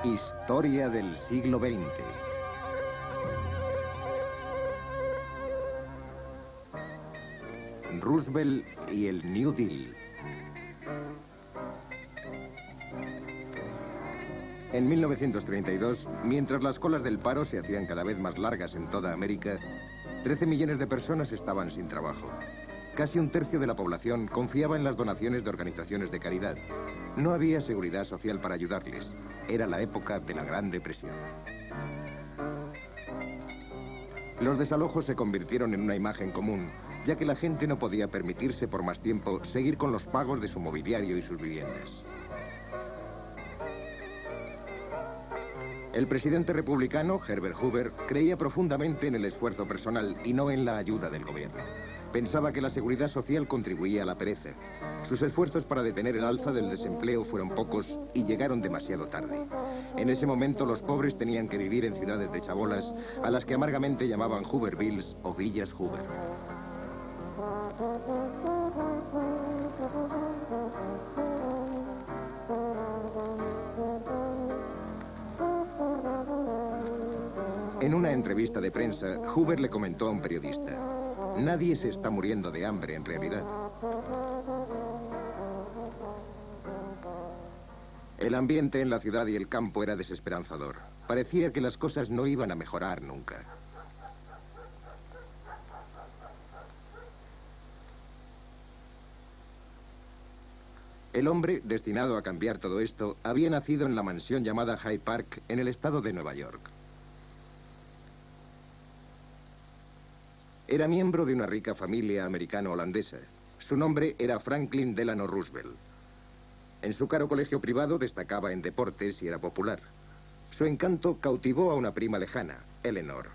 Historia del siglo XX. Roosevelt y el New Deal. En 1932, mientras las colas del paro se hacían cada vez más largas en toda América, 13 millones de personas estaban sin trabajo. Casi un tercio de la población confiaba en las donaciones de organizaciones de caridad. No había seguridad social para ayudarles. Era la época de la Gran Depresión. Los desalojos se convirtieron en una imagen común, ya que la gente no podía permitirse por más tiempo seguir con los pagos de su mobiliario y sus viviendas. El presidente republicano, Herbert Hoover, creía profundamente en el esfuerzo personal y no en la ayuda del gobierno. Pensaba que la seguridad social contribuía a la pereza. Sus esfuerzos para detener el alza del desempleo fueron pocos y llegaron demasiado tarde. En ese momento los pobres tenían que vivir en ciudades de chabolas, a las que amargamente llamaban Hoovervilles o Villas Hoover. En una entrevista de prensa, Hoover le comentó a un periodista: nadie se está muriendo de hambre en realidad. El ambiente en la ciudad y el campo era desesperanzador. Parecía que las cosas no iban a mejorar nunca. El hombre, destinado a cambiar todo esto, había nacido en la mansión llamada Hyde Park, en el estado de Nueva York. Era miembro de una rica familia americano-holandesa. Su nombre era Franklin Delano Roosevelt. En su caro colegio privado destacaba en deportes y era popular. Su encanto cautivó a una prima lejana, Eleanor.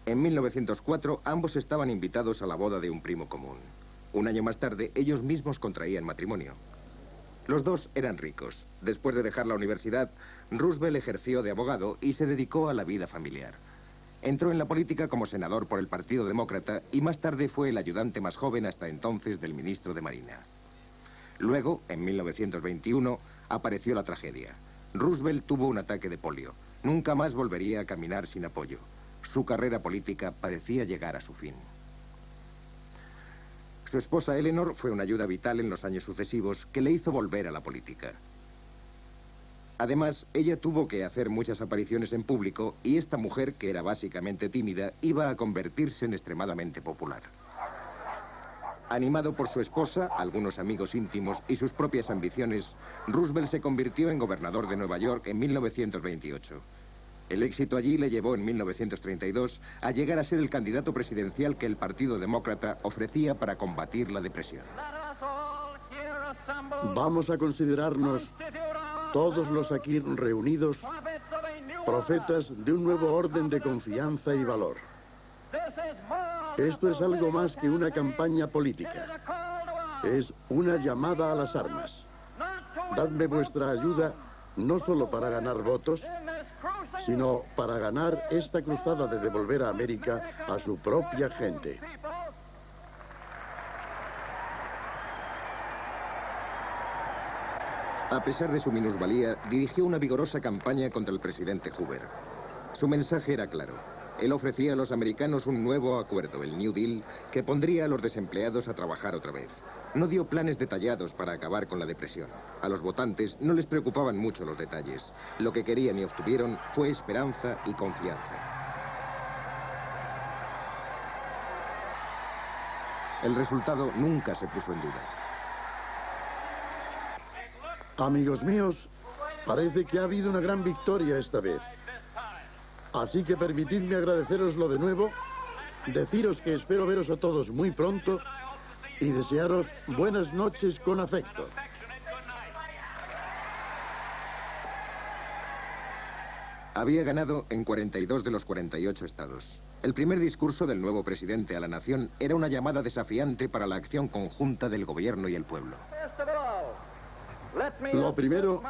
En 1904, ambos estaban invitados a la boda de un primo común. Un año más tarde, ellos mismos contraían matrimonio. Los dos eran ricos. Después de dejar la universidad, Roosevelt ejerció de abogado y se dedicó a la vida familiar. Entró en la política como senador por el Partido Demócrata y más tarde fue el ayudante más joven hasta entonces del ministro de Marina. Luego, en 1921, apareció la tragedia. Roosevelt tuvo un ataque de polio. Nunca más volvería a caminar sin apoyo. Su carrera política parecía llegar a su fin. Su esposa Eleanor fue una ayuda vital en los años sucesivos que le hizo volver a la política. Además, ella tuvo que hacer muchas apariciones en público y esta mujer, que era básicamente tímida, iba a convertirse en extremadamente popular. Animado por su esposa, algunos amigos íntimos y sus propias ambiciones, Roosevelt se convirtió en gobernador de Nueva York en 1928. El éxito allí le llevó en 1932 a llegar a ser el candidato presidencial que el Partido Demócrata ofrecía para combatir la depresión. Vamos a considerarnos, todos los aquí reunidos, profetas de un nuevo orden de confianza y valor. Esto es algo más que una campaña política. Es una llamada a las armas. Dadme vuestra ayuda, no solo para ganar votos, sino para ganar esta cruzada de devolver a América a su propia gente. A pesar de su minusvalía, dirigió una vigorosa campaña contra el presidente Hoover. Su mensaje era claro. Él ofrecía a los americanos un nuevo acuerdo, el New Deal, que pondría a los desempleados a trabajar otra vez. No dio planes detallados para acabar con la depresión. A los votantes no les preocupaban mucho los detalles. Lo que querían y obtuvieron fue esperanza y confianza. El resultado nunca se puso en duda. Amigos míos, parece que ha habido una gran victoria esta vez. Así que permitidme agradeceroslo de nuevo, deciros que espero veros a todos muy pronto y desearos buenas noches con afecto. Había ganado en 42 de los 48 estados. El primer discurso del nuevo presidente a la nación era una llamada desafiante para la acción conjunta del gobierno y el pueblo. Lo primero,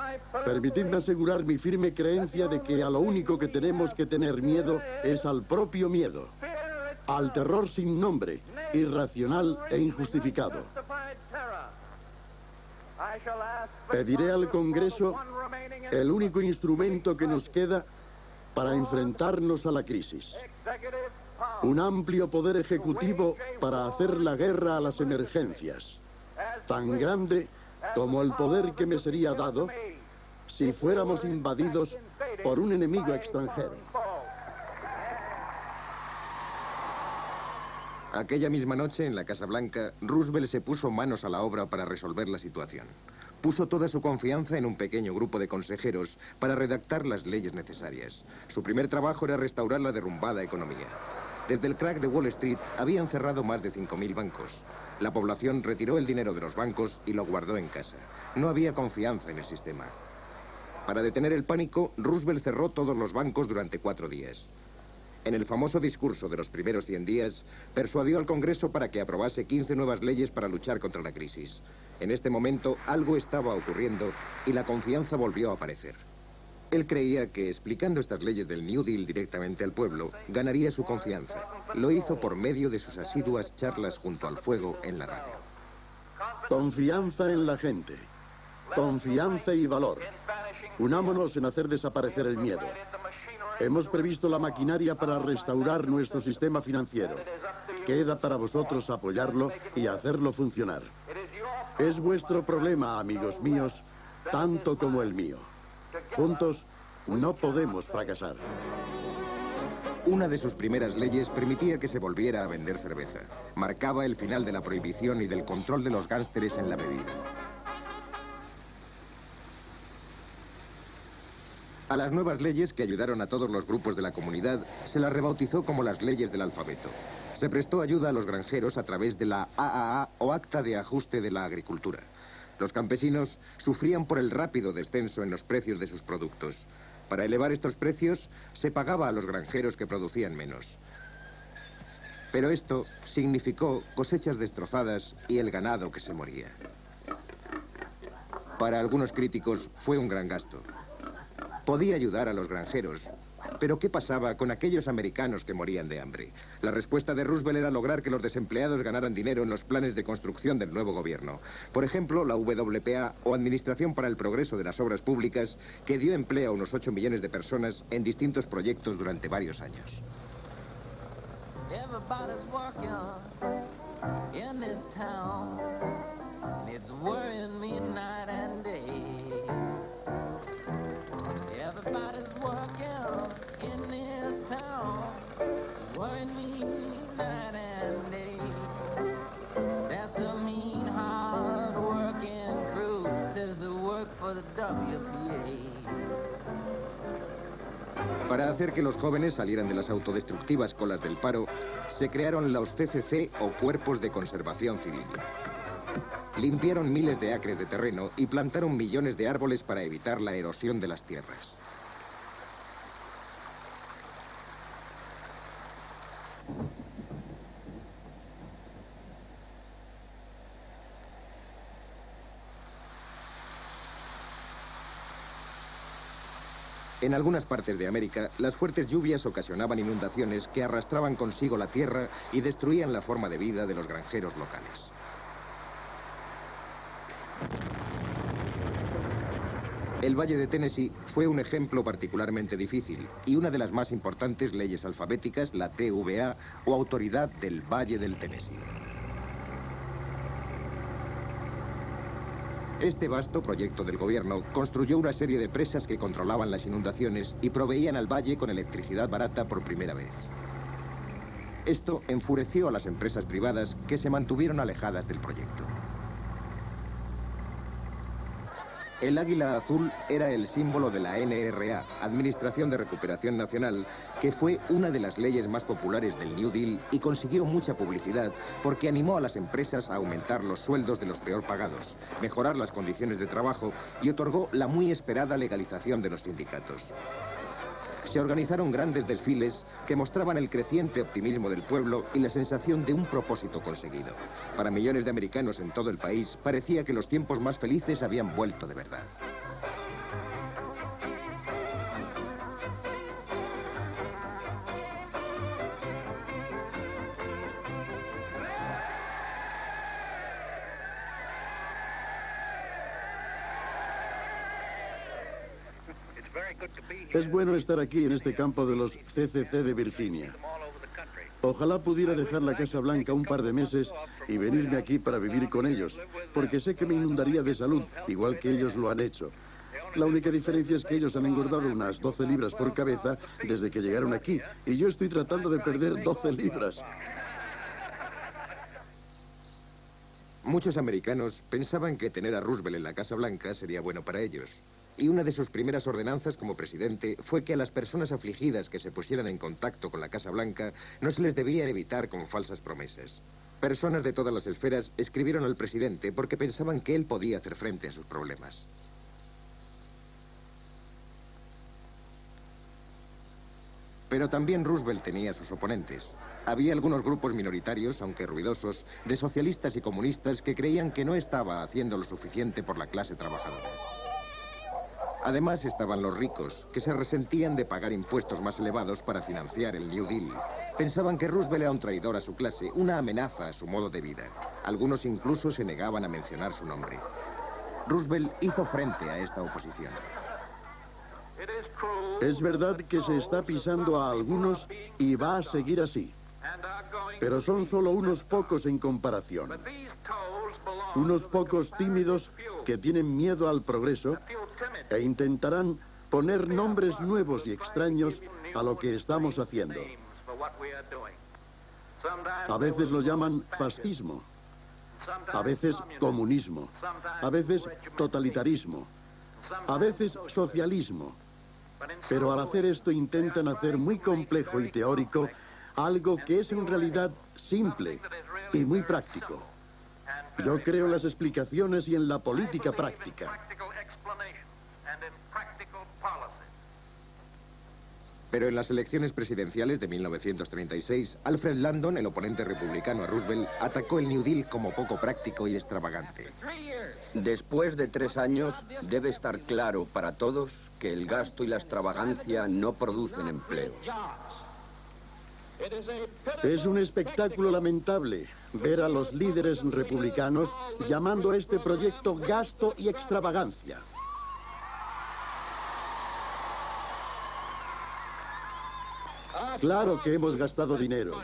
permitidme asegurar mi firme creencia de que a lo único que tenemos que tener miedo es al propio miedo, al terror sin nombre, irracional e injustificado. Pediré al Congreso el único instrumento que nos queda para enfrentarnos a la crisis. Un amplio poder ejecutivo para hacer la guerra a las emergencias, tan grande como el poder que me sería dado si fuéramos invadidos por un enemigo extranjero. Aquella misma noche, en la Casa Blanca, Roosevelt se puso manos a la obra para resolver la situación. Puso toda su confianza en un pequeño grupo de consejeros para redactar las leyes necesarias. Su primer trabajo era restaurar la derrumbada economía. Desde el crack de Wall Street habían cerrado más de 5.000 bancos. La población retiró el dinero de los bancos y lo guardó en casa. No había confianza en el sistema. Para detener el pánico, Roosevelt cerró todos los bancos durante 4 días. En el famoso discurso de los primeros 100 días, persuadió al Congreso para que aprobase 15 nuevas leyes para luchar contra la crisis. En este momento, algo estaba ocurriendo y la confianza volvió a aparecer. Él creía que, explicando estas leyes del New Deal directamente al pueblo, ganaría su confianza. Lo hizo por medio de sus asiduas charlas junto al fuego en la radio. Confianza en la gente. Confianza y valor. Unámonos en hacer desaparecer el miedo. Hemos previsto la maquinaria para restaurar nuestro sistema financiero. Queda para vosotros apoyarlo y hacerlo funcionar. Es vuestro problema, amigos míos, tanto como el mío. Juntos no podemos fracasar. Una de sus primeras leyes permitía que se volviera a vender cerveza. Marcaba el final de la prohibición y del control de los gánsteres en la bebida. A las nuevas leyes, que ayudaron a todos los grupos de la comunidad, se las rebautizó como las leyes del alfabeto. Se prestó ayuda a los granjeros a través de la AAA o Acta de Ajuste de la Agricultura. Los campesinos sufrían por el rápido descenso en los precios de sus productos. Para elevar estos precios, se pagaba a los granjeros que producían menos. Pero esto significó cosechas destrozadas y el ganado que se moría. Para algunos críticos fue un gran gasto. Podía ayudar a los granjeros, pero ¿qué pasaba con aquellos americanos que morían de hambre? La respuesta de Roosevelt era lograr que los desempleados ganaran dinero en los planes de construcción del nuevo gobierno. Por ejemplo, la WPA, o Administración para el Progreso de las Obras Públicas, que dio empleo a unos 8 millones de personas en distintos proyectos durante varios años. Para hacer que los jóvenes salieran de las autodestructivas colas del paro, se crearon los CCC o Cuerpos de Conservación Civil. Limpiaron miles de acres de terreno y plantaron millones de árboles para evitar la erosión de las tierras. En algunas partes de América, las fuertes lluvias ocasionaban inundaciones que arrastraban consigo la tierra y destruían la forma de vida de los granjeros locales. El Valle de Tennessee fue un ejemplo particularmente difícil y una de las más importantes leyes alfabéticas, la TVA, o Autoridad del Valle del Tennessee. Este vasto proyecto del gobierno construyó una serie de presas que controlaban las inundaciones y proveían al valle con electricidad barata por primera vez. Esto enfureció a las empresas privadas que se mantuvieron alejadas del proyecto. El águila azul era el símbolo de la NRA, Administración de Recuperación Nacional, que fue una de las leyes más populares del New Deal y consiguió mucha publicidad porque animó a las empresas a aumentar los sueldos de los peor pagados, mejorar las condiciones de trabajo y otorgó la muy esperada legalización de los sindicatos. Se organizaron grandes desfiles que mostraban el creciente optimismo del pueblo y la sensación de un propósito conseguido. Para millones de americanos en todo el país, parecía que los tiempos más felices habían vuelto de verdad. Es bueno estar aquí en este campo de los CCC de Virginia. Ojalá pudiera dejar la Casa Blanca un par de meses y venirme aquí para vivir con ellos, porque sé que me inundaría de salud, igual que ellos lo han hecho. La única diferencia es que ellos han engordado unas 12 libras por cabeza desde que llegaron aquí, y yo estoy tratando de perder 12 libras. Muchos americanos pensaban que tener a Roosevelt en la Casa Blanca sería bueno para ellos. Y una de sus primeras ordenanzas como presidente fue que a las personas afligidas que se pusieran en contacto con la Casa Blanca no se les debía evitar con falsas promesas. Personas de todas las esferas escribieron al presidente porque pensaban que él podía hacer frente a sus problemas. Pero también Roosevelt tenía sus oponentes. Había algunos grupos minoritarios, aunque ruidosos, de socialistas y comunistas que creían que no estaba haciendo lo suficiente por la clase trabajadora. Además estaban los ricos, que se resentían de pagar impuestos más elevados para financiar el New Deal. Pensaban que Roosevelt era un traidor a su clase, una amenaza a su modo de vida. Algunos incluso se negaban a mencionar su nombre. Roosevelt hizo frente a esta oposición. Es verdad que se está pisando a algunos y va a seguir así. Pero son solo unos pocos en comparación. Unos pocos tímidos que tienen miedo al progreso e intentarán poner nombres nuevos y extraños a lo que estamos haciendo. A veces lo llaman fascismo, a veces comunismo, a veces totalitarismo, a veces socialismo. Pero al hacer esto intentan hacer muy complejo y teórico algo que es en realidad simple y muy práctico. Yo creo en las explicaciones y en la política práctica. Pero en las elecciones presidenciales de 1936, Alfred Landon, el oponente republicano a Roosevelt, atacó el New Deal como poco práctico y extravagante. Después de 3 años, debe estar claro para todos que el gasto y la extravagancia no producen empleo. Es un espectáculo lamentable ver a los líderes republicanos llamando a este proyecto gasto y extravagancia. Claro que hemos gastado dinero.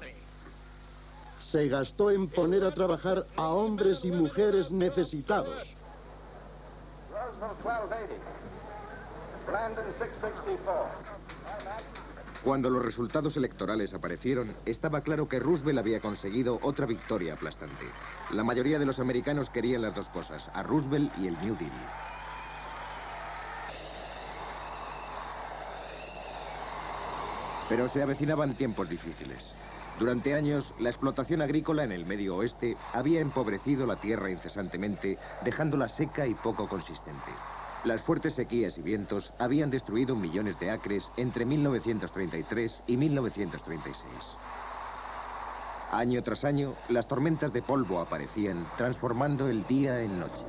Se gastó en poner a trabajar a hombres y mujeres necesitados. Cuando los resultados electorales aparecieron, estaba claro que Roosevelt había conseguido otra victoria aplastante. La mayoría de los americanos querían las dos cosas, a Roosevelt y el New Deal. Pero se avecinaban tiempos difíciles. Durante años, la explotación agrícola en el Medio Oeste había empobrecido la tierra incesantemente, dejándola seca y poco consistente. Las fuertes sequías y vientos habían destruido millones de acres entre 1933 y 1936. Año tras año, las tormentas de polvo aparecían, transformando el día en noche.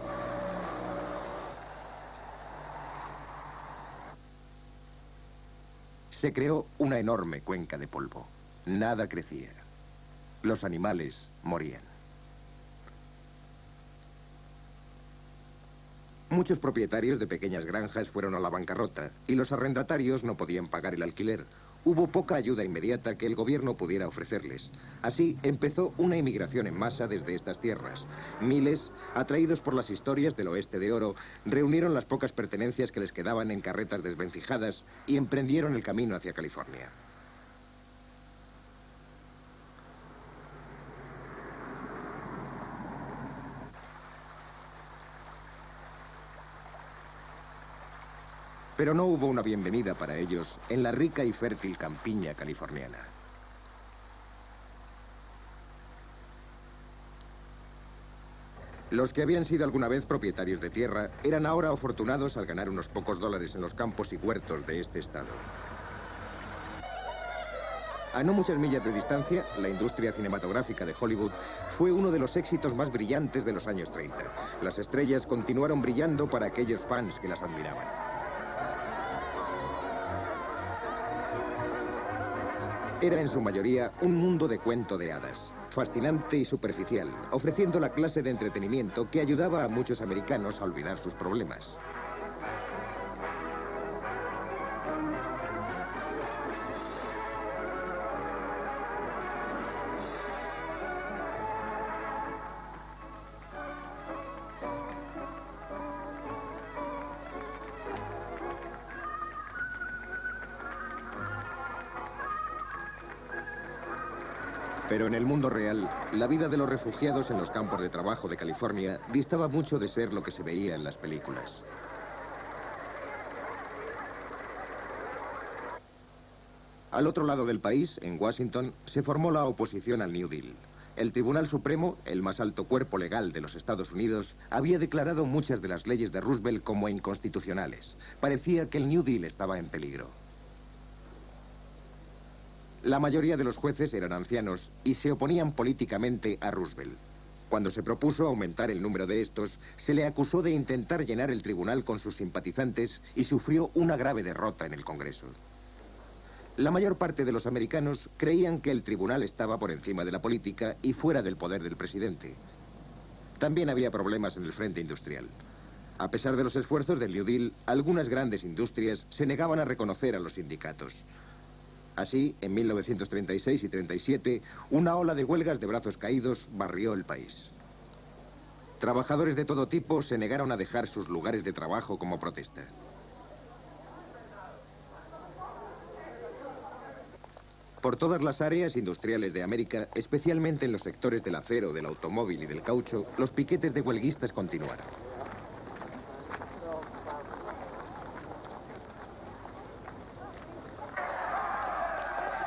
Se creó una enorme cuenca de polvo. Nada crecía. Los animales morían. Muchos propietarios de pequeñas granjas fueron a la bancarrota y los arrendatarios no podían pagar el alquiler. Hubo poca ayuda inmediata que el gobierno pudiera ofrecerles. Así empezó una inmigración en masa desde estas tierras. Miles, atraídos por las historias del oeste de oro, reunieron las pocas pertenencias que les quedaban en carretas desvencijadas y emprendieron el camino hacia California. Pero no hubo una bienvenida para ellos en la rica y fértil campiña californiana. Los que habían sido alguna vez propietarios de tierra eran ahora afortunados al ganar unos pocos dólares en los campos y huertos de este estado. A no muchas millas de distancia, la industria cinematográfica de Hollywood fue uno de los éxitos más brillantes de los años 30. Las estrellas continuaron brillando para aquellos fans que las admiraban. Era en su mayoría un mundo de cuento de hadas, fascinante y superficial, ofreciendo la clase de entretenimiento que ayudaba a muchos americanos a olvidar sus problemas. Pero en el mundo real, la vida de los refugiados en los campos de trabajo de California distaba mucho de ser lo que se veía en las películas. Al otro lado del país, en Washington, se formó la oposición al New Deal. El Tribunal Supremo, el más alto cuerpo legal de los Estados Unidos, había declarado muchas de las leyes de Roosevelt como inconstitucionales. Parecía que el New Deal estaba en peligro. La mayoría de los jueces eran ancianos y se oponían políticamente a Roosevelt. Cuando se propuso aumentar el número de estos, se le acusó de intentar llenar el tribunal con sus simpatizantes y sufrió una grave derrota en el Congreso. La mayor parte de los americanos creían que el tribunal estaba por encima de la política y fuera del poder del presidente. También había problemas en el frente industrial. A pesar de los esfuerzos del New Deal, algunas grandes industrias se negaban a reconocer a los sindicatos. Así, en 1936 y 37, una ola de huelgas de brazos caídos barrió el país. Trabajadores de todo tipo se negaron a dejar sus lugares de trabajo como protesta. Por todas las áreas industriales de América, especialmente en los sectores del acero, del automóvil y del caucho, los piquetes de huelguistas continuaron.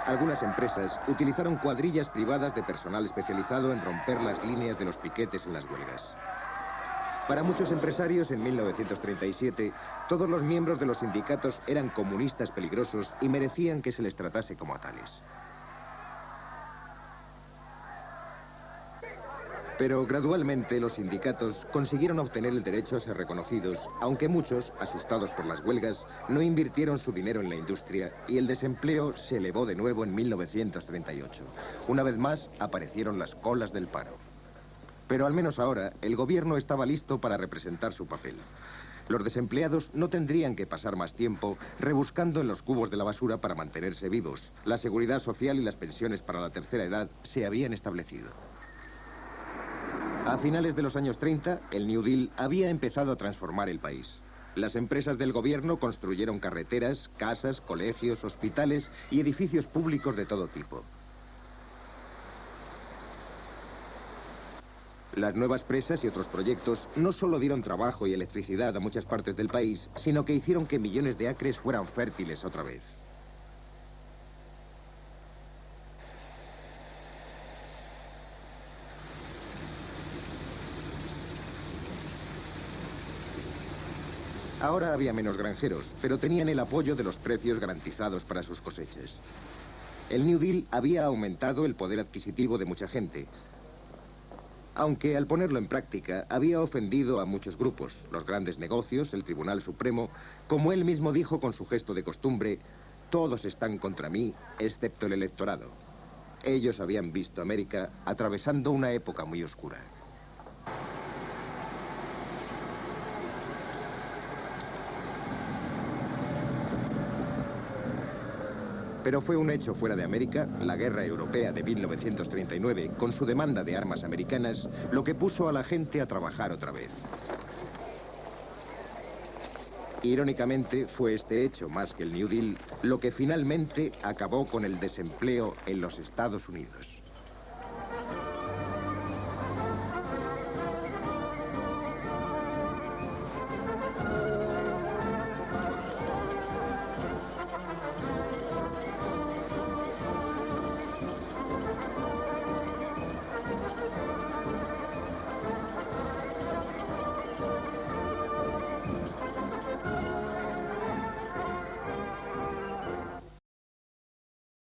Algunas empresas utilizaron cuadrillas privadas de personal especializado en romper las líneas de los piquetes en las huelgas. Para muchos empresarios, en 1937, todos los miembros de los sindicatos eran comunistas peligrosos y merecían que se les tratase como a tales. Pero gradualmente los sindicatos consiguieron obtener el derecho a ser reconocidos, aunque muchos, asustados por las huelgas, no invirtieron su dinero en la industria y el desempleo se elevó de nuevo en 1938. Una vez más aparecieron las colas del paro. Pero al menos ahora, el gobierno estaba listo para representar su papel. Los desempleados no tendrían que pasar más tiempo rebuscando en los cubos de la basura para mantenerse vivos. La seguridad social y las pensiones para la tercera edad se habían establecido. A finales de los años 30, el New Deal había empezado a transformar el país. Las empresas del gobierno construyeron carreteras, casas, colegios, hospitales y edificios públicos de todo tipo. Las nuevas presas y otros proyectos no solo dieron trabajo y electricidad a muchas partes del país, sino que hicieron que millones de acres fueran fértiles otra vez. Ahora había menos granjeros, pero tenían el apoyo de los precios garantizados para sus cosechas. El New Deal había aumentado el poder adquisitivo de mucha gente, aunque al ponerlo en práctica había ofendido a muchos grupos, los grandes negocios, el Tribunal Supremo, como él mismo dijo con su gesto de costumbre, todos están contra mí, excepto el electorado. Ellos habían visto América atravesando una época muy oscura. Pero fue un hecho fuera de América, la guerra europea de 1939, con su demanda de armas americanas, lo que puso a la gente a trabajar otra vez. Irónicamente, fue este hecho, más que el New Deal, lo que finalmente acabó con el desempleo en los Estados Unidos.